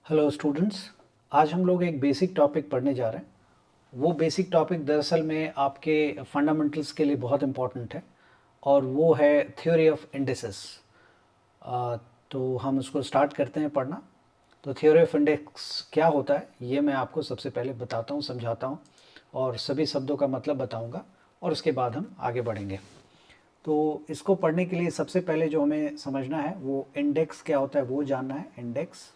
Hello students, आज हम लोग एक बेसिक टॉपिक पढ़ने जा रहे हैं। वो बेसिक टॉपिक दरअसल में आपके फंडामेंटल्स के लिए बहुत इम्पॉर्टेंट है और वो है थ्योरी ऑफ इंडिसेस। तो हम उसको स्टार्ट करते हैं पढ़ना। तो थ्योरी ऑफ इंडेक्स क्या होता है ये मैं आपको सबसे पहले बताता हूँ, समझाता हूँ और सभी शब्दों का मतलब बताऊँगा और उसके बाद हम आगे बढ़ेंगे। तो इसको पढ़ने के लिए सबसे पहले जो हमें समझना है वो इंडेक्स क्या होता है वो जानना है, इंडेक्स।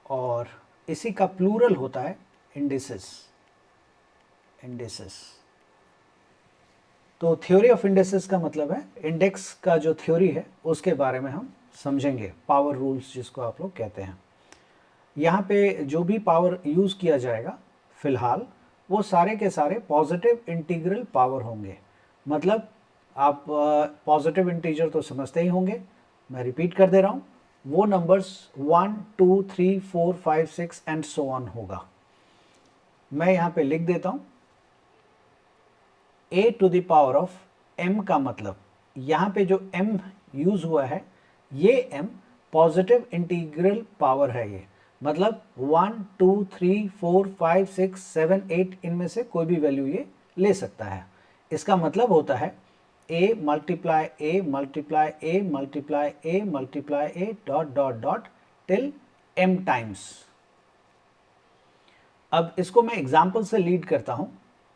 और इसी का प्लूरल होता है इंडिसेस। इंडिसेस तो थ्योरी ऑफ इंडिसेस का मतलब है इंडेक्स का जो थ्योरी है उसके बारे में हम समझेंगे, पावर रूल्स जिसको आप लोग कहते हैं। यहाँ पे जो भी पावर यूज़ किया जाएगा फिलहाल वो सारे के सारे पॉजिटिव इंटीग्रल पावर होंगे। मतलब आप पॉजिटिव इंटीजर तो समझते ही होंगे, मैं रिपीट कर दे रहा हूँ, वो नंबर्स 1 2 3 4 5 6 एंड सो ऑन होगा। मैं यहाँ पे लिख देता हूँ a to the power of m का मतलब यहाँ पे जो m यूज हुआ है ये m पॉजिटिव इंटीग्रल पावर है। ये मतलब 1 2 3 4 5 6 7 8 इनमें से कोई भी वैल्यू ये ले सकता है। इसका मतलब होता है a multiply a multiply a multiply a multiply a dot dot dot till m times. अब इसको मैं एग्जाम्पल से लीड करता हूं।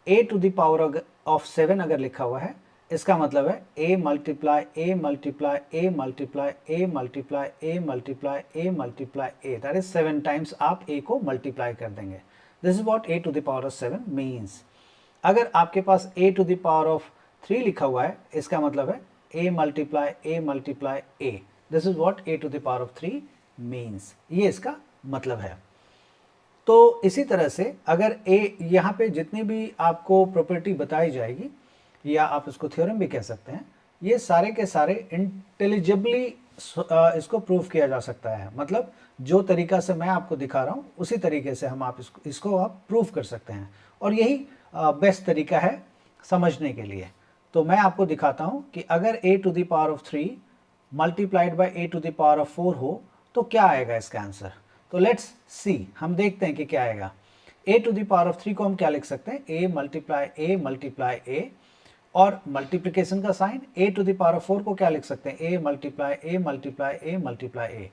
a to the power of 7 अगर लिखा हुआ है इसका मतलब है a multiply a multiply a multiply a multiply a multiply a multiply a, that is 7 times आप a को मल्टीप्लाई कर देंगे। This is what a to the power of 7 means. अगर आपके पास a to the power of 3 लिखा हुआ है इसका मतलब है a multiply a multiply a, this is what a to the power of 3 means. ये इसका मतलब है। तो इसी तरह से अगर ए यहाँ पे जितनी भी आपको प्रॉपर्टी बताई जाएगी या आप इसको थ्योरम भी कह सकते हैं, ये सारे के सारे इंटेलिजिबली इसको प्रूव किया जा सकता है। मतलब जो तरीका से मैं आपको दिखा रहा हूँ उसी तरीके से हम आप इसको आप प्रूव कर सकते हैं और यही बेस्ट तरीका है समझने के लिए। तो मैं आपको दिखाता हूँ कि अगर a to the power of 3 multiplied by a to the power of 4 हो तो क्या आएगा इसका आंसर। तो लेट्स सी, हम देखते हैं कि क्या आएगा। a to the power of 3 को हम क्या लिख सकते हैं, a मल्टीप्लाई a और मल्टीप्लिकेशन का sign a to the power of 4 को क्या लिख सकते हैं, a multiply a multiply a multiply a।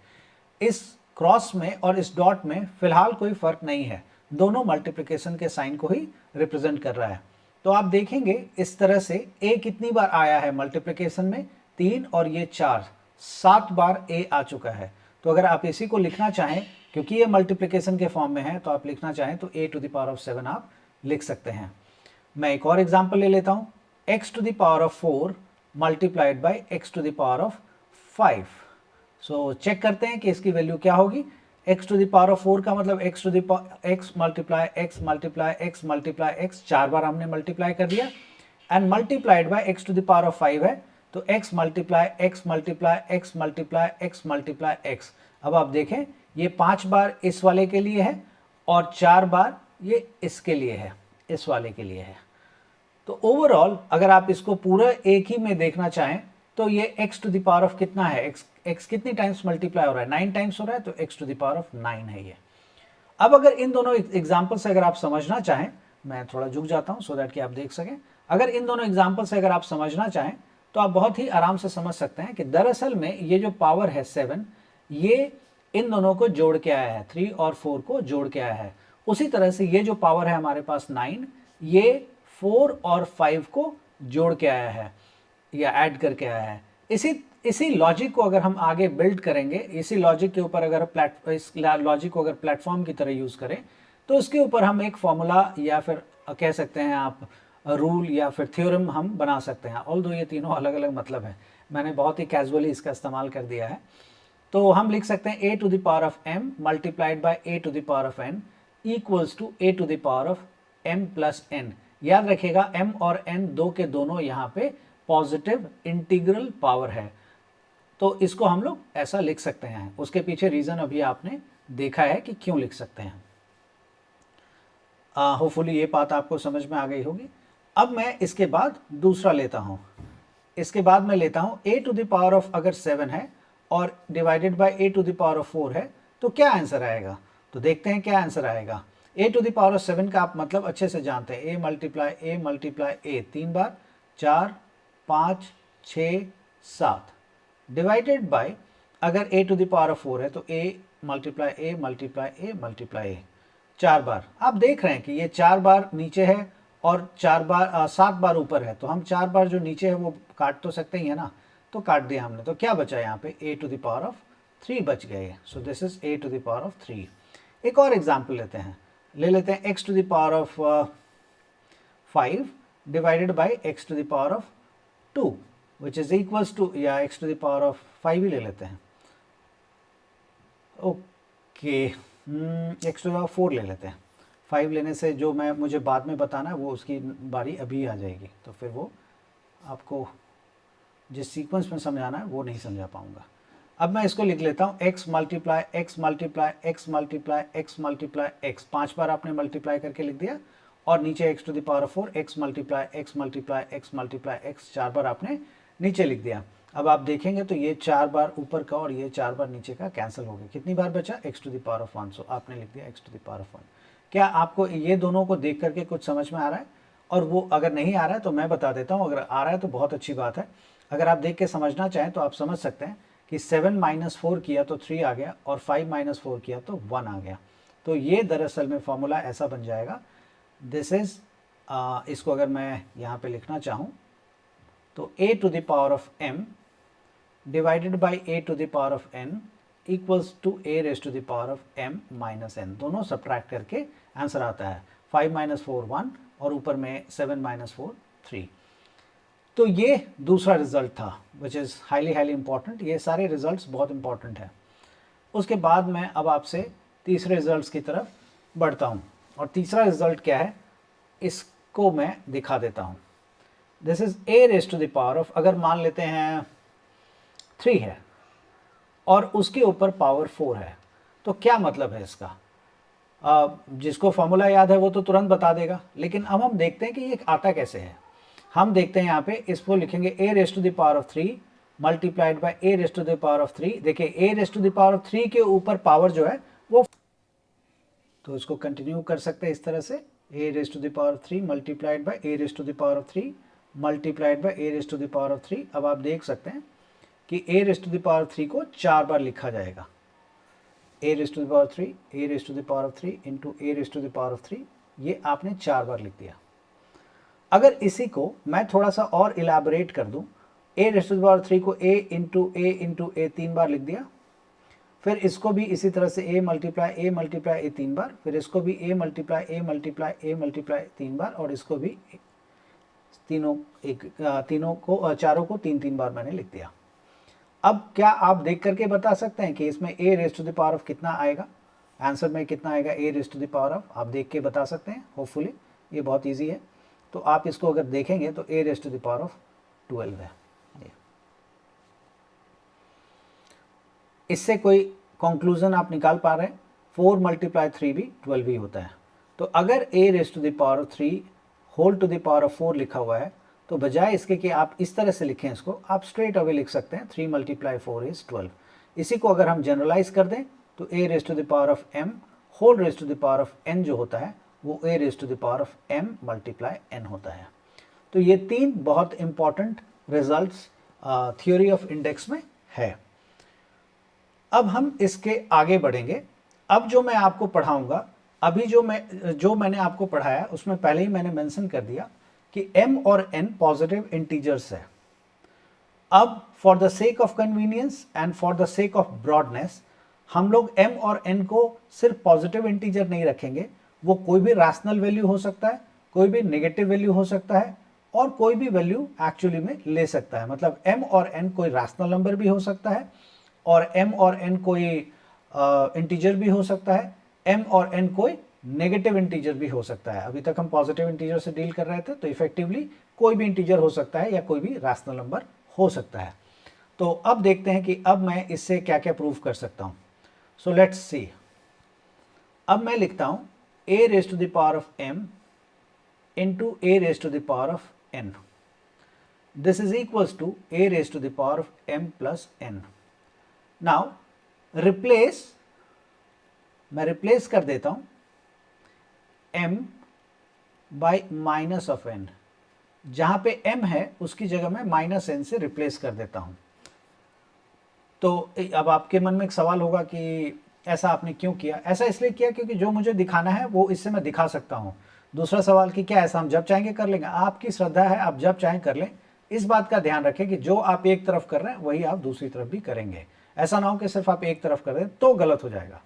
इस क्रॉस में और इस डॉट में फिलहाल कोई फर्क नहीं है, दोनों मल्टीप्लिकेशन के साइन को ही रिप्रेजेंट कर रहा है। तो आप देखेंगे इस तरह से a कितनी बार आया है मल्टीप्लिकेशन में, 3 और ये 4, 7 बार a आ चुका है। तो अगर आप इसी को लिखना चाहें, क्योंकि ये मल्टीप्लिकेशन के फॉर्म में है, तो आप लिखना चाहें तो a to the power of 7 आप लिख सकते हैं। मैं एक और एग्जांपल ले लेता हूं, x to the power of 4 multiplied by x to the power of 5। So check करते हैं कि इसकी वैल्यू क्या होगी। x to the power of 4 का मतलब x to the x multiply x multiply x multiply x, 4 बार हमने मल्टीप्लाई कर दिया, and multiplied by x to the power of 5 है तो x multiply x multiply x multiply x multiply x। अब आप देखें ये 5 बार इस वाले के लिए है और 4 बार ये इसके लिए है, इस वाले के लिए है। तो ओवरऑल अगर आप इसको पूरा एक ही में देखना चाहें तो ये x to the power of कितना है, x कितनी टाइम्स मल्टीप्लाई हो रहा है, 9 टाइम्स हो रहा है, तो x to the power of 9 है ये। अब अगर इन दोनों एग्जाम्पल से अगर आप समझना चाहें, मैं थोड़ा झुक जाता हूं सो दैट कि आप देख सकें। अगर इन दोनों एग्जाम्पल से अगर आप समझना चाहें तो आप बहुत ही आराम से समझ सकते हैं कि दरअसल में ये जो पावर है 7, ये इन दोनों को जोड़ के आया है, 3 और 4 को जोड़ के आया है। उसी तरह से ये जो पावर है हमारे पास 9, ये 4 और 5 को जोड़ के आया है या ऐड करके आया है। इसी लॉजिक को अगर हम आगे बिल्ड करेंगे, इसी लॉजिक के ऊपर अगर इस लॉजिक को अगर प्लेटफॉर्म की तरह यूज करें तो इसके ऊपर हम एक फॉर्मूला या फिर कह सकते हैं आप रूल या फिर थ्योरम हम बना सकते हैं। ऑल्दो ये तीनों अलग अलग मतलब है, मैंने बहुत ही कैजुअली इसका इस्तेमाल कर दिया है। तो हम लिख सकते हैं a to the power of m multiplied by a to the power of n equals to a to the power of m plus n। याद रखिएगा m और n दो के दोनों यहाँ पे पॉजिटिव इंटीग्रल पावर है, तो इसको हम लोग ऐसा लिख सकते हैं। उसके पीछे रीजन अभी आपने देखा है कि क्यों लिख सकते हैं। होपफुली ये बात आपको समझ में आ गई होगी। अब मैं इसके बाद दूसरा लेता हूं, इसके बाद मैं लेता हूं a to the power of अगर 7 है और divided by a to the power of 4 है तो क्या आंसर आएगा, तो देखते हैं क्या आंसर आएगा। a to the power of 7 का आप मतलब अच्छे से जानते हैं, a मल्टीप्लाई a 3 बार, 4 5 6 7 डिवाइडेड बाय, अगर a to the power of 4 है तो a मल्टीप्लाई a 4 बार। आप देख रहे हैं कि ये 4 बार नीचे है और 7 बार ऊपर है, तो हम 4 बार जो नीचे है वो काट तो सकते ही है ना, तो काट दिया हमने। तो क्या बचा यहाँ पे, a to the power of 3 बच गए। So this is a to the power of 3। एक और एग्जाम्पल लेते हैं, ले लेते हैं x to the power of 5 divided by x to the power of 2 which is equals to, या x to the power of 5 ही ले लेते हैं, okay x to the power 4 ले लेते हैं। 5 लेने से जो मुझे बाद में बताना है वो उसकी बारी अभी आ जाएगी, तो फिर वो आपको जिस सीक्वेंस में समझाना है वो नहीं समझा पाऊंगा। अब मैं इसको लिख लेता हूँ x multiply x multiply x multiply x multiply x, 5 बार आपने मल्टीप्लाई करके लिख दिया, और नीचे x to the power 4 x multiply x multiply x multiply x 4 बार आपने नीचे लिख दिया। अब आप देखेंगे तो ये 4 बार ऊपर का और ये 4 बार नीचे का कैंसिल हो गया, कितनी बार बचा, x to the power of 1। So आपने लिख दिया x to the power of 1। क्या आपको ये दोनों को देख करके कुछ समझ में आ रहा है? और वो अगर नहीं आ रहा है तो मैं बता देता हूँ, अगर आ रहा है तो बहुत अच्छी बात है। अगर आप देख के समझना चाहें तो आप समझ सकते हैं कि 7 माइनस 4 किया तो 3 आ गया, और 5 माइनस 4 किया तो 1 आ गया। तो ये दरअसल में फॉर्मूला ऐसा बन जाएगा, दिस इज, इसको अगर मैं यहाँ पे लिखना चाहूँ तो a to the power of m divided by a to the power of n equals to a raise to the power of m minus n, दोनों सब्ट्रैक्ट करके आंसर आता है 5 माइनस 4 1 और ऊपर में 7 माइनस 4 3। तो ये दूसरा रिजल्ट था विच इज़ हाईली इंपॉर्टेंट। ये सारे रिजल्ट्स बहुत इंपॉर्टेंट हैं। उसके बाद मैं अब आपसे तीसरे रिजल्ट्स की तरफ बढ़ता हूँ, और तीसरा रिजल्ट क्या है इसको मैं दिखा देता हूँ। This is a raise to the power of, अगर मान लेते हैं 3 है और उसके ऊपर पावर 4 है, तो क्या मतलब है इसका? जिसको फॉर्मूला याद है वो तो तुरंत बता देगा, लेकिन अब हम देखते हैं कि ये आता कैसे है। हम देखते हैं यहाँ पे, इसको लिखेंगे a raise to the power of 3 multiplied by a raise to the power of 3। देखिए a raise to the power of 3 के ऊपर पावर जो है वो, तो इसको कंटिन्यू कर सकते हैं इस तरह से, a raise to the power of 3 multiplied by a raise to the power of 3 multiplied by a raise to the power of 3। अब आप देख सकते हैं कि a raise to the power of 3 को 4 बार लिखा जाएगा, a raise to the power 3 a raise to the power of 3 into a raise to the power of 3, ये आपने 4 बार लिख दिया। अगर इसी को मैं थोड़ा सा और इलाबोरेट कर दूं, a raise to the power 3 को a इंटू a 3 बार लिख दिया, फिर इसको भी इसी तरह से a मल्टीप्लाई a 3 बार, फिर इसको भी a मल्टीप्लाई 3 बार, और इसको भी तीनों को चारों को 3 बार मैंने लिख दिया। अब क्या आप देख करके बता सकते हैं कि इसमें a raise to the power of कितना आएगा, आंसर में कितना आएगा a raise to the power of? आप देख के बता सकते हैं, होपफुली ये बहुत ईजी है। तो आप इसको अगर देखेंगे तो a raise to the power of 12 है। इससे कोई कंक्लूजन आप निकाल पा रहे हैं? 4 मल्टीप्लाई 3 भी 12 ही होता है। तो अगर a raise to the power of 3 whole to the power of 4 लिखा हुआ है, तो बजाय इसके कि आप इस तरह से लिखें इसको, आप स्ट्रेट अवे लिख सकते हैं 3 मल्टीप्लाई 4 इज 12। इसी को अगर हम जनरलाइज कर दें तो a raise to the power of m whole raise to the power of n जो होता है वो a raise to the power of m multiply n होता है। तो ये 3 बहुत important results theory of index में है। अब हम इसके आगे बढ़ेंगे। अब जो मैं आपको पढ़ाऊंगा, अभी जो मैंने आपको पढ़ाया उसमें पहले ही मैंने मेंशन कर दिया कि m और n पॉजिटिव इंटीजर्स है। अब for the sake of convenience and for the sake of broadness हम लोग m और n को सिर्फ पॉजिटिव इंटीजर नहीं रखेंगे, वो कोई भी रैशनल वैल्यू हो सकता है, कोई भी नेगेटिव वैल्यू हो सकता है, और कोई भी वैल्यू एक्चुअली में ले सकता है। मतलब m और n कोई रैशनल नंबर भी हो सकता है, और m और n कोई इंटीजर भी हो सकता है, m और n कोई नेगेटिव इंटीजर भी हो सकता है। अभी तक हम पॉजिटिव इंटीजर से डील कर रहे थे, तो इफेक्टिवली कोई भी इंटीजर हो सकता है या कोई भी रैशनल नंबर हो सकता है। तो अब देखते हैं कि अब मैं इससे क्या क्या प्रूव कर सकता हूं। So let's see. अब मैं लिखता हूं a raise to the power of m into a raise to the power of n, this is equals to a raise to the power of m plus n। Now replace मैं replace कर देता हूँ m by minus of n। जहाँ पे m है उसकी जगह मैं माइनस n से रिप्लेस कर देता हूँ। तो अब आपके मन में एक सवाल होगा कि ऐसा आपने क्यों किया? ऐसा इसलिए किया क्योंकि जो मुझे दिखाना है वो इससे मैं दिखा सकता हूँ। दूसरा सवाल कि क्या ऐसा हम जब चाहेंगे कर लेंगे? आपकी श्रद्धा है, आप जब चाहें कर लें। इस बात का ध्यान रखें कि जो आप एक तरफ कर रहे हैं वही आप दूसरी तरफ भी करेंगे। ऐसा ना हो कि सिर्फ आप एक तरफ कर रहे हैं तो गलत हो जाएगा।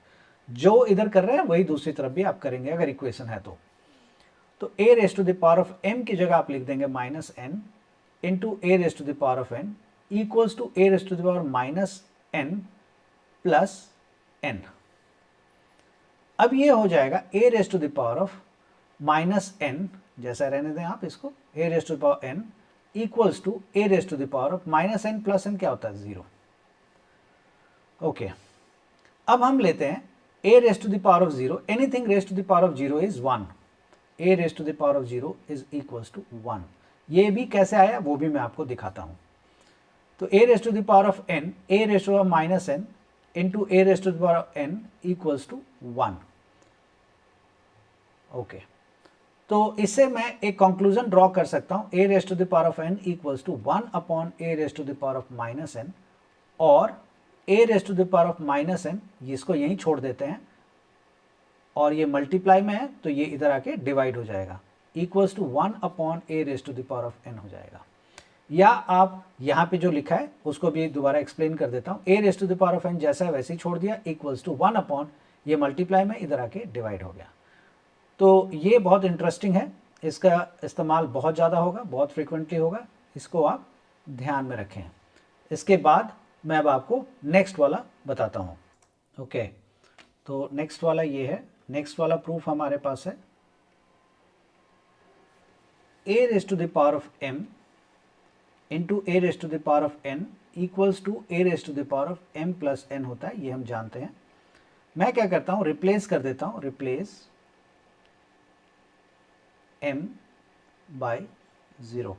जो इधर कर रहे हैं वही दूसरी तरफ भी आप करेंगे अगर इक्वेशन है तो a raise to the power of m की जगह आप लिख देंगे minus n into a raise to the power of n equals to a raise to the power minus n plus n। अब ये हो जाएगा a raise to the power of minus n, जैसा रहने दें आप इसको, a raise to the power n equals to a raise to the power of minus n plus n क्या होता है? 0। ओके, अब हम लेते हैं a raise to the power of 0, anything raise to the power of 0 is 1, a raise to the power of 0 is equals to 1। ये भी कैसे आया वो भी मैं आपको दिखाता हूं। तो a raise to the power of n, a raise to the power minus n into a raise to the power of n equals to 1। Okay, तो इससे मैं एक कंक्लूजन ड्रॉ कर सकता हूं, a raise to the power of n equals to 1 upon a raise to the power of minus n, और a raise to the power of minus n इसको यहीं छोड़ देते हैं और ये मल्टीप्लाई में है तो ये इधर आके डिवाइड हो जाएगा, equals to 1 upon a raise to the power of n हो जाएगा। या आप यहाँ पे जो लिखा है उसको भी दोबारा एक्सप्लेन कर देता हूँ, a raise to the power of n जैसा है वैसे ही छोड़ दिया, इक्वल्स टू 1 अपॉन ये मल्टीप्लाई में इधर आके डिवाइड हो गया। तो ये बहुत इंटरेस्टिंग है, इसका इस्तेमाल बहुत ज़्यादा होगा, बहुत फ्रिक्वेंटली होगा, इसको आप ध्यान में रखें। इसके बाद मैं अब आपको नेक्स्ट वाला बताता हूँ। ओके, तो नेक्स्ट वाला ये है, नेक्स्ट वाला प्रूफ हमारे पास है a raise to the power of m into a raise to the power of n equals to a raise to the power of m plus n होता है, ये हम जानते हैं। मैं क्या करता हूँ, रिप्लेस कर देता हूँ, रिप्लेस m बाई 0।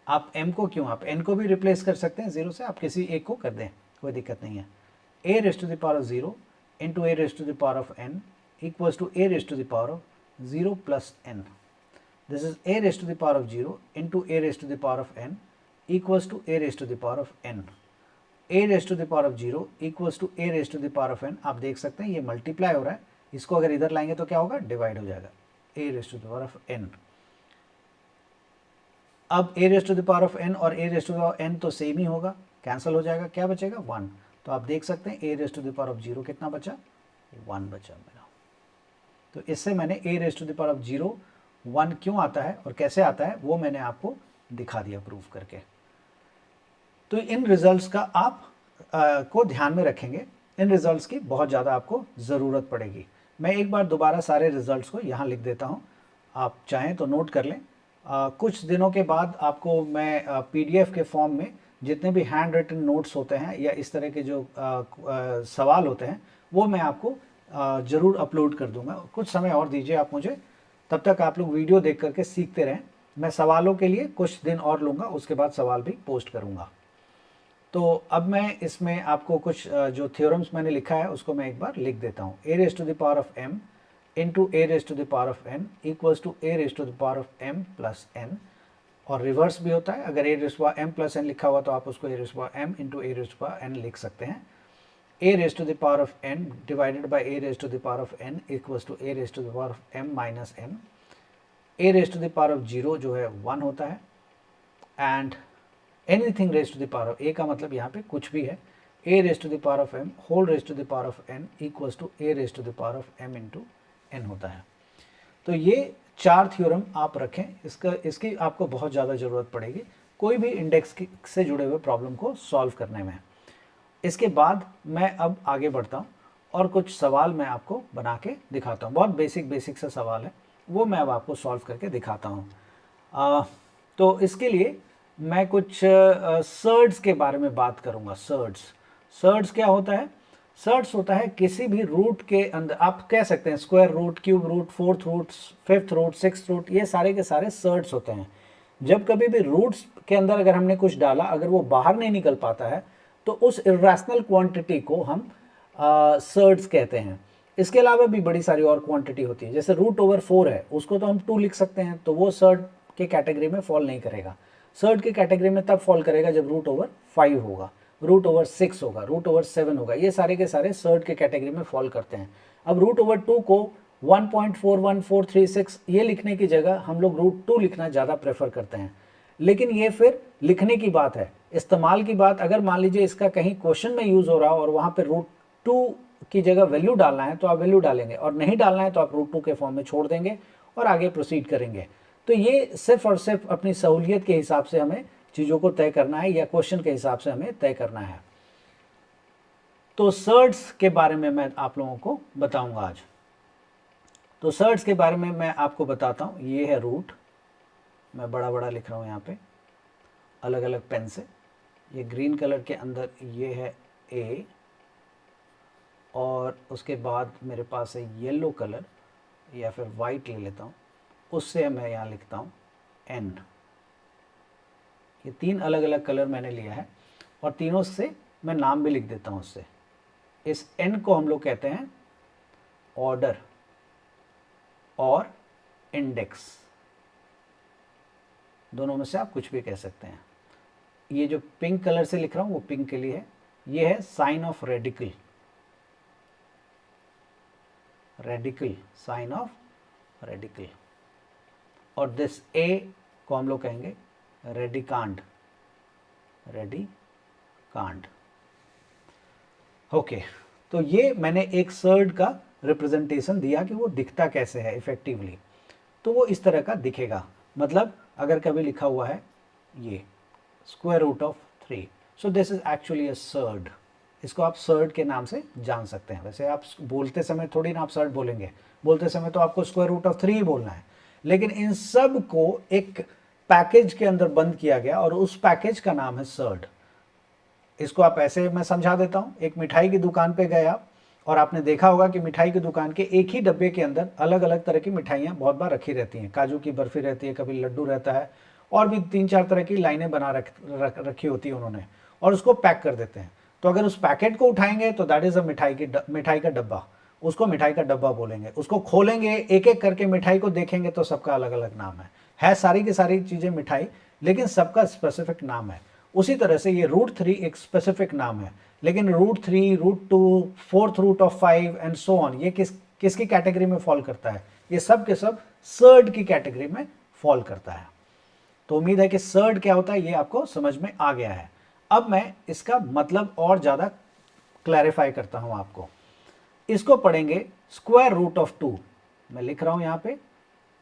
आप m को क्यों, आप n को भी रिप्लेस कर सकते हैं 0 से, आप किसी एक को कर दें, कोई दिक्कत नहीं है। a raise to the power of 0 into a raise to the power of n equals to a raised to the power of 0 plus n. This is a raised to the power of 0 into a raised to the power of n equals to a raised to the power of n. a raised to the power of 0 equals to a raised to the power of n। आप देख सकते हैं ये multiply हो रहा है, इसको अगर इधर लाएंगे तो क्या होगा, डिवाइड हो जाएगा, a raised to the power of n। अब a raised to the power of n और a raised to the power of n तो सेम ही होगा, कैंसिल हो जाएगा, क्या बचेगा 1। तो आप देख सकते हैं a raised to the power of 0 कितना बचा, 1 बचा मेरा। तो इससे मैंने a raise to the power of 0 1 क्यों आता है और कैसे आता है वो मैंने आपको दिखा दिया प्रूफ करके। तो इन रिजल्ट्स का आप को ध्यान में रखेंगे, इन रिजल्ट्स की बहुत ज़्यादा आपको ज़रूरत पड़ेगी। मैं एक बार दोबारा सारे रिजल्ट्स को यहाँ लिख देता हूँ, आप चाहें तो नोट कर लें। कुछ दिनों के बाद आपको मैं PDF के फॉर्म में जितने भी हैंड रिटन नोट्स होते हैं या इस तरह के जो सवाल होते हैं वो मैं आपको ज़रूर अपलोड कर दूंगा। कुछ समय और दीजिए आप मुझे, तब तक आप लोग वीडियो देख करके सीखते रहें। मैं सवालों के लिए कुछ दिन और लूँगा, उसके बाद सवाल भी पोस्ट करूँगा। तो अब मैं इसमें आपको कुछ जो थ्योरम्स मैंने लिखा है उसको मैं एक बार लिख देता हूँ। a raise to the power of m into a raise to the power of n equals to a raise to the power of m plus n, और रिवर्स भी होता है, अगर a raise to m plus n लिखा हुआ तो आप उसको a raise to m into a raise to n लिख सकते हैं। a raised to the power of n divided by a raised to the power of n equals to a raised to the power of m minus n। a raised to the power of 0 जो है 1 होता है, and anything raised to the power of a का मतलब यहाँ पे कुछ भी है, a raised to the power of m whole raised to the power of n equals to a raised to the power of m into n होता है। तो ये 4 थ्योरम आप रखें, इसकी आपको बहुत ज़्यादा ज़रूरत पड़ेगी कोई भी इंडेक्स से जुड़े हुए प्रॉब्लम को सॉल्व करने में। इसके बाद मैं अब आगे बढ़ता हूँ और कुछ सवाल मैं आपको बना के दिखाता हूँ, बहुत बेसिक सा सवाल है, वो मैं अब आपको सॉल्व करके दिखाता हूँ। तो इसके लिए मैं कुछ सर्ड्स के बारे में बात करूँगा। सर्ड्स क्या होता है, सर्ड्स होता है किसी भी रूट के अंदर, आप कह सकते हैं square root, cube root, fourth root, fifth root, sixth root, ये सारे के सारे सर्ड्स होते हैं। जब कभी भी रूट्स के अंदर अगर हमने कुछ डाला, अगर वो बाहर नहीं निकल पाता है तो उस इरेशनल क्वांटिटी को हम सर्ड्स कहते हैं। इसके अलावा भी बड़ी सारी और क्वांटिटी होती है, जैसे √4 है, उसको तो हम 2 लिख सकते हैं, तो वो सर्ड के कैटेगरी में फॉल नहीं करेगा। सर्ड के कैटेगरी में तब फॉल करेगा जब √5 होगा, √6 होगा, √7 होगा, ये सारे के सारे सर्ड के कैटेगरी में फॉल करते हैं। अब √2 को 1.41436 ये लिखने की जगह हम लोग √2 लिखना ज़्यादा प्रेफर करते हैं। लेकिन ये फिर लिखने की बात है, इस्तेमाल की बात, अगर मान लीजिए इसका कहीं क्वेश्चन में यूज़ हो रहा हो और वहाँ पे √2 की जगह वैल्यू डालना है तो आप वैल्यू डालेंगे, और नहीं डालना है तो आप √2 के फॉर्म में छोड़ देंगे और आगे प्रोसीड करेंगे। तो ये सिर्फ और सिर्फ अपनी सहूलियत के हिसाब से हमें चीज़ों को तय करना है, या क्वेश्चन के हिसाब से हमें तय करना है। तो सर्ड्स के बारे में मैं आप लोगों को बताऊंगा आज। तो सर्ड्स के बारे में मैं आपको बताता हूँ। ये है रूट, मैं बड़ा बड़ा लिख रहा हूँ यहाँ पे अलग अलग पेन से। ये ग्रीन कलर के अंदर ये है ए, और उसके बाद मेरे पास है येलो कलर या फिर वाइट ले लेता हूँ, उससे मैं यहाँ लिखता हूँ एन। ये 3 अलग अलग कलर मैंने लिया है और तीनों से मैं नाम भी लिख देता हूँ उससे। इस एन को हम लोग कहते हैं ऑर्डर और इंडेक्स, दोनों में से आप कुछ भी कह सकते हैं। ये जो पिंक कलर से लिख रहा हूँ वो पिंक के लिए है। ये है sign of radical, radical, sign of radical. और दिस ए को हम लोग कहेंगे रेडिकांड, रेडिकांड। ओके, तो ये मैंने एक सर्ड का रिप्रेजेंटेशन दिया कि वो दिखता कैसे है इफेक्टिवली। तो वो इस तरह का दिखेगा, मतलब अगर कभी लिखा हुआ है ये √3, सो this is actually a surd. इसको आप सर्ड के नाम से जान सकते हैं। वैसे आप बोलते समय थोड़ी ना आप सर्ड बोलेंगे, बोलते समय तो आपको √3 ही बोलना है, लेकिन इन सब को एक पैकेज के अंदर बंद किया गया और उस पैकेज का नाम है सर्ड। इसको आप ऐसे मैं समझा देता हूँ। एक मिठाई की दुकान पे गए आप, और आपने देखा होगा कि मिठाई की दुकान के एक ही डब्बे के अंदर अलग अलग तरह की मिठाइयाँ बहुत बार रखी रहती हैं। काजू की बर्फ़ी रहती है, कभी लड्डू रहता है, और भी 3-4 तरह की लाइनें बना रखी होती है उन्होंने, और उसको पैक कर देते हैं। तो अगर उस पैकेट को उठाएंगे तो दैट इज़ अ मिठाई का डब्बा, उसको मिठाई का डब्बा बोलेंगे। उसको खोलेंगे, एक एक करके मिठाई को देखेंगे तो सबका अलग अलग नाम है सारी की सारी चीज़ें मिठाई, लेकिन सबका स्पेसिफिक नाम है। उसी तरह से ये √3 एक स्पेसिफिक नाम है, लेकिन √3, √2, fourth root of 5 and so on, ये किसकी कैटेगरी में फॉल करता है? ये सब के सब सर्ड की कैटेगरी में फॉल करता है। तो उम्मीद है कि सर्ड क्या होता है ये आपको समझ में आ गया है। अब मैं इसका मतलब और ज़्यादा क्लैरिफाई करता हूँ आपको। इसको पढ़ेंगे √2। मैं लिख रहा हूँ यहाँ पे,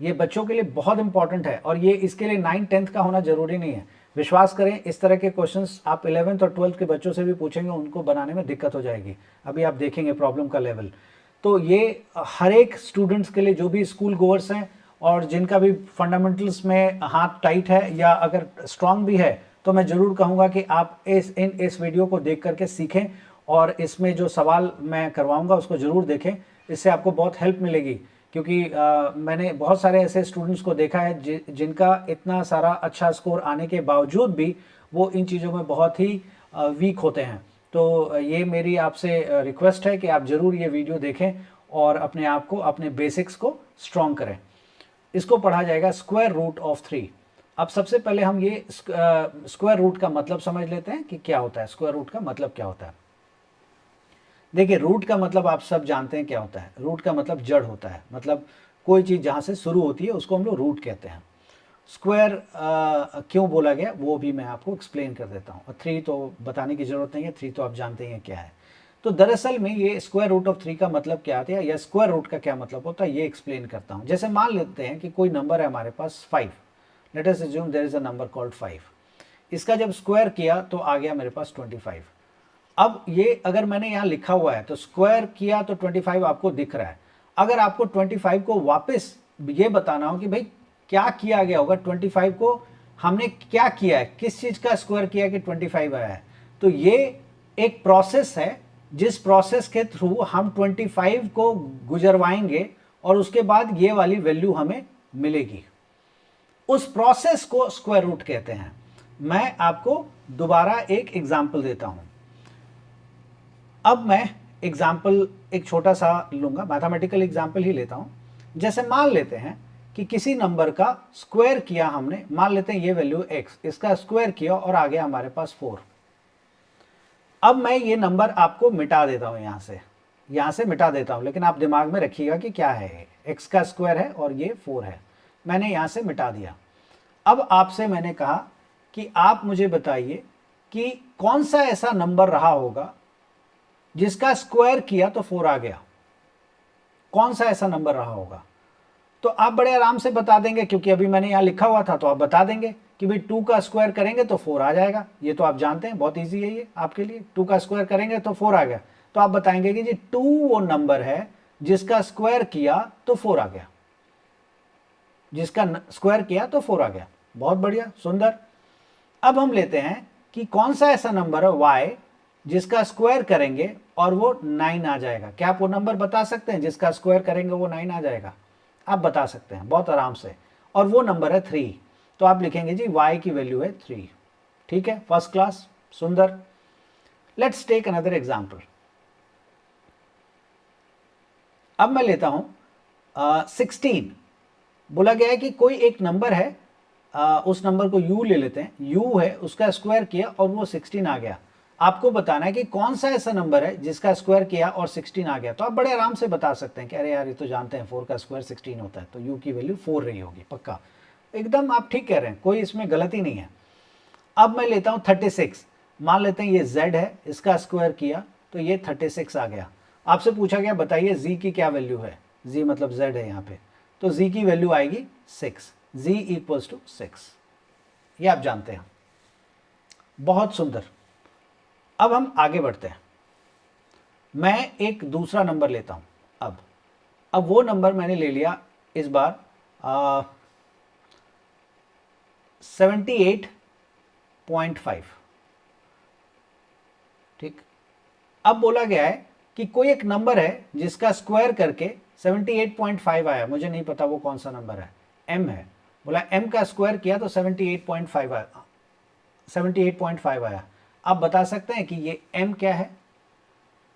ये बच्चों के लिए बहुत इंपॉर्टेंट है, और ये इसके लिए 9th-10th का होना जरूरी नहीं है। विश्वास करें, इस तरह के क्वेश्चंस आप 11th और 12th के बच्चों से भी पूछेंगे, उनको बनाने में दिक्कत हो जाएगी। अभी आप देखेंगे प्रॉब्लम का लेवल। तो ये हर एक स्टूडेंट्स के लिए, जो भी स्कूल गोअर्स हैं और जिनका भी फंडामेंटल्स में हाथ टाइट है या अगर स्ट्रांग भी है, तो मैं ज़रूर कहूँगा कि आप इस वीडियो को देख करके सीखें, और इसमें जो सवाल मैं करवाऊँगा उसको ज़रूर देखें। इससे आपको बहुत हेल्प मिलेगी, क्योंकि मैंने बहुत सारे ऐसे स्टूडेंट्स को देखा है जिनका इतना सारा अच्छा स्कोर आने के बावजूद भी वो इन चीज़ों में बहुत ही वीक होते हैं। तो ये मेरी आपसे रिक्वेस्ट है कि आप ज़रूर ये वीडियो देखें और अपने आप को, अपने बेसिक्स को स्ट्रॉन्ग करें। इसको पढ़ा जाएगा √3। अब सबसे पहले हम ये स्क्वायर रूट का मतलब समझ लेते हैं कि क्या होता है। स्क्वायर रूट का मतलब क्या होता है? देखिए, रूट का मतलब आप सब जानते हैं क्या होता है। रूट का मतलब जड़ होता है, मतलब कोई चीज़ जहाँ से शुरू होती है उसको हम लोग रूट कहते हैं। स्क्वायर क्यों बोला गया वो भी मैं आपको एक्सप्लेन कर देता हूँ, और 3 तो बताने की ज़रूरत नहीं है, 3 तो आप जानते हैं क्या है। तो दरअसल में ये √3 का मतलब क्या आता है, या स्क्वायर रूट का क्या मतलब होता है, ये एक्सप्लेन करता हूँ। जैसे मान लेते हैं कि कोई नंबर है हमारे पास 5, let us assume there is a number called 5। इसका जब स्क्वायर किया तो आ गया मेरे पास 25। अब ये अगर मैंने यहाँ लिखा हुआ है तो स्क्वायर किया तो 25 आपको दिख रहा है। अगर आपको 25 को वापस ये बताना हो कि भाई क्या किया गया होगा, 25 को हमने क्या किया है, किस चीज़ का स्क्वायर किया कि 25 आया है, तो ये एक प्रोसेस है जिस प्रोसेस के थ्रू हम 25 को गुजरवाएंगे और उसके बाद ये वाली वैल्यू हमें मिलेगी। उस प्रोसेस को स्क्वायर रूट कहते हैं। मैं आपको दोबारा एक एग्जाम्पल देता हूं। अब मैं एग्जाम्पल एक छोटा सा लूँगा, मैथमेटिकल एग्जाम्पल ही लेता हूँ। जैसे मान लेते हैं कि किसी नंबर का स्क्वायर किया हमने, मान लेते हैं ये वैल्यू x, इसका स्क्वायर किया और आ गया हमारे पास 4। अब मैं ये नंबर आपको मिटा देता हूँ, यहाँ से मिटा देता हूँ, लेकिन आप दिमाग में रखिएगा कि क्या है ये, x का स्क्वायर है और ये 4 है, मैंने यहाँ से मिटा दिया। अब आपसे मैंने कहा कि आप मुझे बताइए कि कौन सा ऐसा नंबर रहा होगा जिसका स्क्वायर किया तो 4 आ गया, कौन सा ऐसा नंबर रहा होगा। तो आप बड़े आराम से बता देंगे, क्योंकि अभी मैंने यहाँ लिखा हुआ था, तो आप बता देंगे कि भाई 2 का स्क्वायर करेंगे तो 4 आ जाएगा। ये तो आप जानते हैं, बहुत इजी है ये आपके लिए, 2 का स्क्वायर करेंगे तो 4 आ गया। तो आप बताएंगे कि जी 2 वो नंबर है जिसका स्क्वायर किया तो 4 आ गया, जिसका स्क्वायर किया तो 4 आ गया। बहुत बढ़िया, सुंदर। अब हम लेते हैं कि कौन सा ऐसा नंबर है y जिसका स्क्वायर करेंगे और वो 9 आ जाएगा। क्या आप वो नंबर बता सकते हैं जिसका स्क्वायर करेंगे वो 9 आ जाएगा? आप बता सकते हैं बहुत आराम से, और वो नंबर है 3। तो आप लिखेंगे जी y की वैल्यू है 3। ठीक है, फर्स्ट क्लास, सुंदर। Let's take another example. अब मैं लेता हूं 16। बोला गया है कि कोई एक नंबर है, उस नंबर को u ले लेते हैं, u है, उसका स्क्वायर किया और वो 16 आ गया। आपको बताना है कि कौन सा ऐसा नंबर है जिसका स्क्वायर किया और 16 आ गया। तो आप बड़े आराम से बता सकते हैं कि अरे यार ये तो जानते हैं 4 का स्क्वायर 16 होता है, तो u की वैल्यू 4 रही होगी, पक्का, एकदम आप ठीक कह रहे हैं, कोई इसमें गलती नहीं है। अब मैं लेता हूं 36। मान लेते हैं ये z है, इसका स्क्वायर किया तो ये 36 आ गया। आपसे पूछा गया बताइए z की क्या वैल्यू है, z मतलब z है यहाँ पे, तो z की वैल्यू आएगी 6, z इक्वल्स टू 6। ये आप जानते हैं, बहुत सुंदर। अब हम आगे बढ़ते हैं, मैं एक दूसरा नंबर लेता हूं। अब वो नंबर मैंने ले लिया इस बार 78.5। ठीक, अब बोला गया है कि कोई एक नंबर है जिसका स्क्वायर करके 78.5 आया, मुझे नहीं पता वो कौन सा नंबर है, m है। बोला m का स्क्वायर किया तो 78.5 आया, 78.5 आया। आप बता सकते हैं कि ये m क्या है?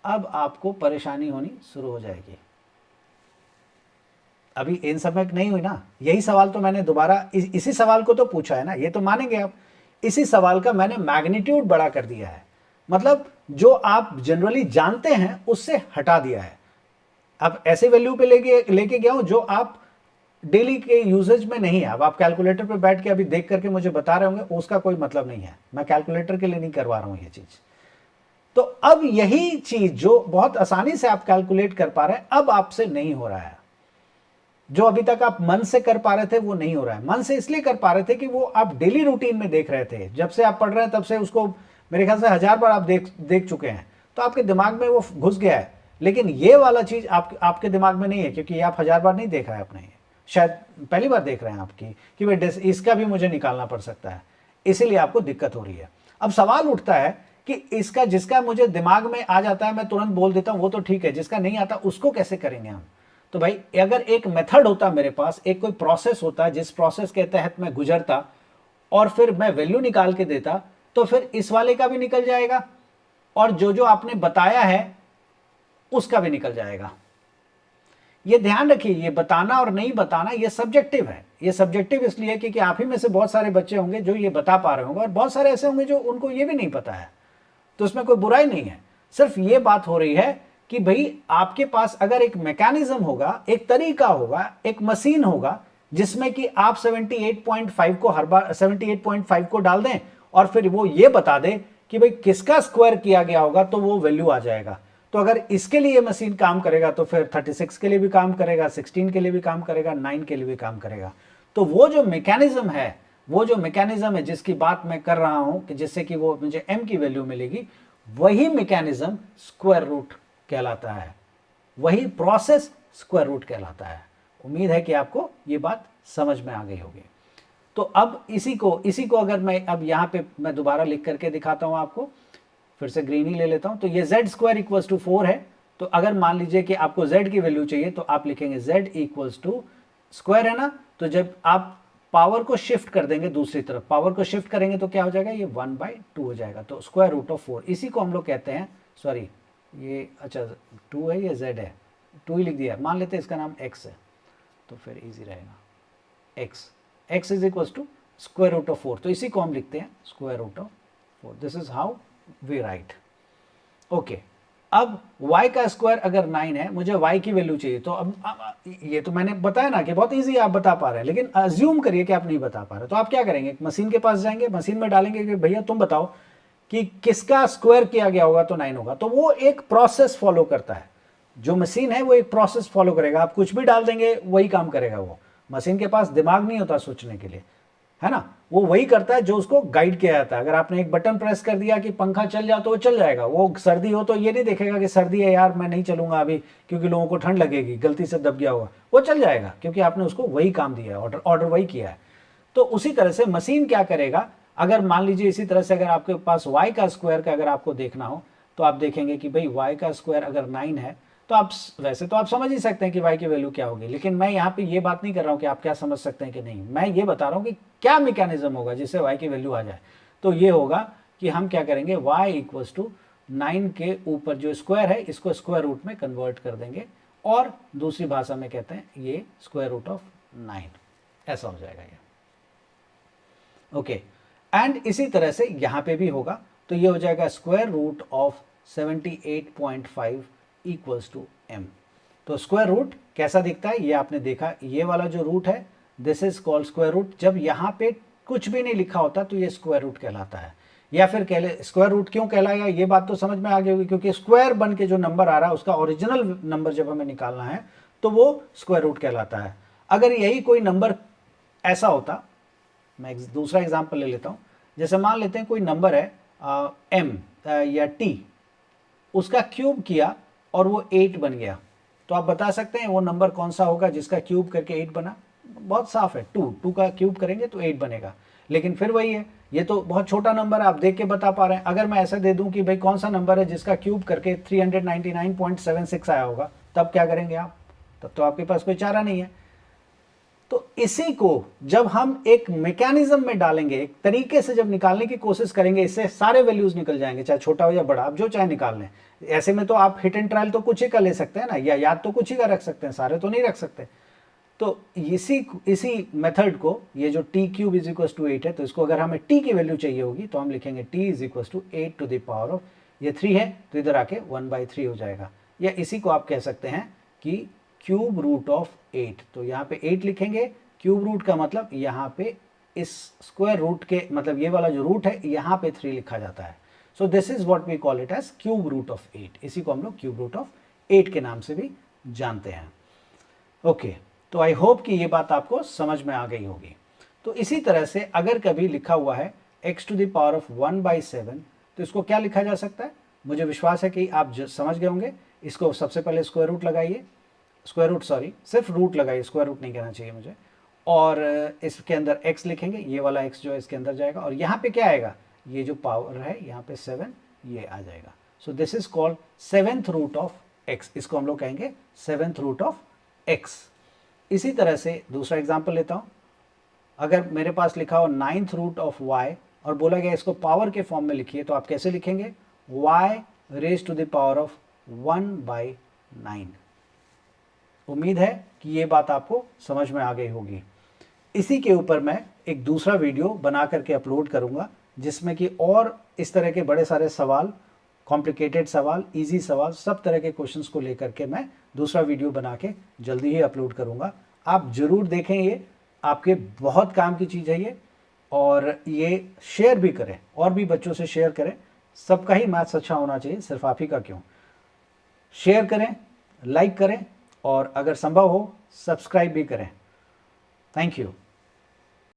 अब आपको परेशानी होनी शुरू हो जाएगी। अभी इन सब में नहीं हुई ना, यही सवाल तो मैंने दोबारा इसी सवाल को तो पूछा है ना, ये तो मानेंगे आप, इसी सवाल का मैंने मैग्नीट्यूड बड़ा कर दिया है, मतलब जो आप जनरली जानते हैं उससे हटा दिया है। अब ऐसे वैल्यू पे लेके गया हूं जो आप डेली के यूजेज में नहीं है। अब आप कैलकुलेटर पे बैठ के अभी देख करके मुझे बता रहे होंगे, उसका कोई मतलब नहीं है, मैं कैलकुलेटर के लिए नहीं करवा रहा हूं ये चीज। तो अब यही चीज जो बहुत आसानी से आप कैलकुलेट कर पा रहे हैं, अब आपसे नहीं हो रहा है। जो अभी तक आप मन से कर पा रहे थे वो नहीं हो रहा है। मन से इसलिए कर पा रहे थे कि वो आप डेली रूटीन में देख रहे थे, जब से आप पढ़ रहे हैं तब से उसको मेरे ख्याल से 1000 बार आप देख चुके हैं, तो आपके दिमाग में वो घुस गया है। लेकिन ये वाला चीज आपके दिमाग में नहीं है, क्योंकि आप 1000 बार नहीं देख रहे हैं आपने, शायद पहली बार देख रहे हैं आपकी कि भाई इसका भी मुझे निकालना पड़ सकता है, इसीलिए आपको दिक्कत हो रही है। अब सवाल उठता है कि इसका जिसका मुझे दिमाग में आ जाता है मैं तुरंत बोल देता हूं वो तो ठीक है, जिसका नहीं आता उसको कैसे करेंगे हम? तो भाई अगर एक मेथड होता मेरे पास, एक कोई प्रोसेस होता जिस प्रोसेस के तहत मैं गुजरता और फिर मैं वैल्यू निकाल के देता, तो फिर इस वाले का भी निकल जाएगा और जो जो आपने बताया है उसका भी निकल जाएगा। ये ध्यान रखिए, ये बताना और नहीं बताना ये सब्जेक्टिव है। ये सब्जेक्टिव इसलिए क्योंकि आप ही में से बहुत सारे बच्चे होंगे जो ये बता पा रहे होंगे और बहुत सारे ऐसे होंगे जो उनको ये भी नहीं पता है, तो इसमें कोई बुराई नहीं है। सिर्फ ये बात हो रही है कि भाई आपके पास अगर एक मैकेनिज्म होगा, एक तरीका होगा, एक मशीन होगा जिसमें कि आप 78.5 को हर बार 78.5 को डाल दें और फिर वो ये बता दे कि भाई किसका स्क्वायर किया गया होगा, तो वो वैल्यू आ जाएगा। तो अगर इसके लिए मशीन काम करेगा तो फिर 36 के लिए भी काम करेगा, 16 के लिए भी काम करेगा, 9 के लिए भी काम करेगा। तो वो जो मैकेनिज्म है, जिसकी बात मैं कर रहा हूं कि जिससे कि वो मुझे m की वैल्यू मिलेगी, वही मैकेनिज्म स्क्वायर रूट कहलाता है, वही प्रोसेस स्क्वायर रूट कहलाता है। उम्मीद है कि आपको ये बात समझ में आ गई होगी। तो अब इसी को अगर मैं अब यहाँ पे मैं दोबारा लिख करके दिखाता हूँ आपको, फिर से ग्रीन ही ले लेता हूँ। तो ये z स्क्वायर इक्वल्स टू 4 है। तो अगर मान लीजिए कि आपको z की वैल्यू चाहिए तो आप लिखेंगे z इक्वल्स टू स्क्वायर है ना, तो जब आप पावर को शिफ्ट कर देंगे दूसरी तरफ, पावर को शिफ्ट करेंगे तो क्या हो जाएगा, ये 1/2 हो जाएगा। तो स्क्वायर रूट ऑफ 4, इसी को हम लोग कहते हैं, सॉरी ये अच्छा 2 है या z है, 2 ही लिख दिया, मान लेते हैं इसका नाम x है, तो फिर इजी रहेगा। x is equal to square root of 4, तो इसी को हम लिखते हैं square root of 4। This is how we write. Okay, अब y का स्क्वायर अगर 9 है, मुझे y की वैल्यू चाहिए, तो अब ये तो मैंने बताया ना कि बहुत इजी आप बता पा रहे हैं, लेकिन अज्यूम करिए कि आप नहीं बता पा रहे, तो आप क्या करेंगे, मशीन के पास जाएंगे, मशीन में डालेंगे कि भैया तुम बताओ कि किसका स्क्वायर किया गया होगा तो 9 होगा। तो वो एक प्रोसेस फॉलो करता है, जो मशीन है वो एक प्रोसेस फॉलो करेगा, आप कुछ भी डाल देंगे वही काम करेगा। वो मशीन के पास दिमाग नहीं होता सोचने के लिए, है ना, वो वही करता है जो उसको गाइड किया जाता है। अगर आपने एक बटन प्रेस कर दिया कि पंखा चल जा, तो वो चल जाएगा। वो सर्दी हो तो ये नहीं देखेगा कि सर्दी है यार मैं नहीं चलूंगा अभी क्योंकि लोगों को ठंड लगेगी, गलती से दब गया होगा, वो चल जाएगा क्योंकि आपने उसको वही काम दिया है, ऑर्डर वही किया है। तो उसी तरह से मशीन क्या करेगा, अगर मान लीजिए इसी तरह से अगर आपके पास y का स्क्वायर का अगर आपको देखना हो, तो आप देखेंगे कि भाई y का स्क्वायर अगर 9 है, तो आप वैसे तो आप समझ ही सकते हैं कि y की वैल्यू क्या होगी, लेकिन मैं यहाँ पे ये बात नहीं कर रहा हूँ कि आप क्या समझ सकते हैं कि नहीं, मैं ये बता रहा हूँ कि क्या मैकेनिज्म होगा जिससे y की वैल्यू आ जाए। तो ये होगा कि हम क्या करेंगे, y इक्वल्स टू 9 के ऊपर जो स्क्वायर है इसको स्क्वायर रूट में कन्वर्ट कर देंगे, और दूसरी भाषा में कहते हैं ये स्क्वायर रूट ऑफ 9, ऐसा हो जाएगा ये। ओके, एंड इसी तरह से यहां पे भी होगा, तो ये हो जाएगा square root of 78.5 equals to m। तो स्क्वायर रूट कैसा दिखता है ये आपने देखा, ये वाला जो रूट है this is called square root. जब यहां पे कुछ भी नहीं लिखा होता तो ये स्क्वायर रूट कहलाता है, या फिर कह ले स्क्वायर रूट क्यों कहलाएगा, ये बात तो समझ में आ गई होगी, क्योंकि स्क्वायर बन के जो नंबर आ रहा है उसका ओरिजिनल नंबर जब हमें निकालना है तो वो स्क्वायर रूट कहलाता है। अगर यही कोई नंबर ऐसा होता, मैं दूसरा एग्जाम्पल ले लेता हूँ, जैसे मान लेते हैं कोई नंबर है m या t, उसका क्यूब किया और वो 8 बन गया, तो आप बता सकते हैं वो नंबर कौन सा होगा जिसका क्यूब करके 8 बना। बहुत साफ है, 2 का क्यूब करेंगे तो 8 बनेगा। लेकिन फिर वही है, ये तो बहुत छोटा नंबर है, आप देख के बता पा रहे हैं। अगर मैं ऐसा दे दूं कि भाई कौन सा नंबर है जिसका क्यूब करके 399.76 आया होगा, तब क्या करेंगे आप, तब तो आपके पास कोई चारा नहीं है। तो इसी को जब हम एक मैकेनिज्म में डालेंगे, एक तरीके से जब निकालने की कोशिश करेंगे, इससे सारे वैल्यूज निकल जाएंगे, चाहे छोटा हो या बड़ा, आप जो चाहे निकाल लें। ऐसे में तो आप हिट एंड ट्रायल तो कुछ ही का ले सकते हैं ना, या याद तो कुछ ही का रख सकते हैं, सारे तो नहीं रख सकते। तो इसी मेथड को, ये जो t cube is equal to 8 है, तो इसको अगर हमें टी की वैल्यू चाहिए होगी तो हम लिखेंगे t is equal to 8 to the power of, ये 3 है तो इधर आके 1/3 हो जाएगा। या इसी को आप कह सकते हैं कि क्यूब रूट ऑफ 8, तो यहाँ पे 8 लिखेंगे, क्यूब रूट का मतलब यहाँ पे इस स्क्वायर रूट के, मतलब ये वाला जो रूट है यहाँ पे 3 लिखा जाता है। So this is what we call it as cube root of 8, इसी को हम लोग क्यूब रूट ऑफ 8 के नाम से भी जानते हैं। ओके, तो आई होप कि ये बात आपको समझ में आ गई होगी। तो इसी तरह से अगर कभी लिखा हुआ है x to the power of 1/7, तो इसको क्या लिखा जा सकता है, मुझे विश्वास है कि आप समझ गए होंगे। इसको सबसे पहले स्क्वायर रूट लगाइए, स्क्वायर रूट सॉरी सिर्फ रूट लगाइए, स्क्वायर रूट नहीं कहना चाहिए मुझे, और इसके अंदर x लिखेंगे, ये वाला x जो है इसके अंदर जाएगा, और यहाँ पे क्या आएगा, ये जो पावर है यहाँ पे 7 ये आ जाएगा। So this is called 7th root of x, इसको हम लोग कहेंगे 7th रूट ऑफ x। इसी तरह से दूसरा एग्जाम्पल लेता हूँ, अगर मेरे पास लिखा हो 9th रूट ऑफ y और बोला गया इसको पावर के फॉर्म में लिखिए, तो आप कैसे लिखेंगे, y raise to the power of 1/9। उम्मीद है कि ये बात आपको समझ में आ गई होगी। इसी के ऊपर मैं एक दूसरा वीडियो बना करके अपलोड करूंगा, जिसमें कि और इस तरह के बड़े सारे सवाल, कॉम्प्लिकेटेड सवाल, इजी सवाल, सब तरह के क्वेश्चंस को लेकर के मैं दूसरा वीडियो बना के जल्दी ही अपलोड करूंगा। आप जरूर देखें, ये आपके बहुत काम की चीज़ है ये, और ये शेयर भी करें, और भी बच्चों से शेयर करें। सबका ही मैथ्स अच्छा होना चाहिए, सिर्फ आप ही का क्यों। शेयर करें, लाइक करें, और अगर संभव हो सब्सक्राइब भी करें। Thank you.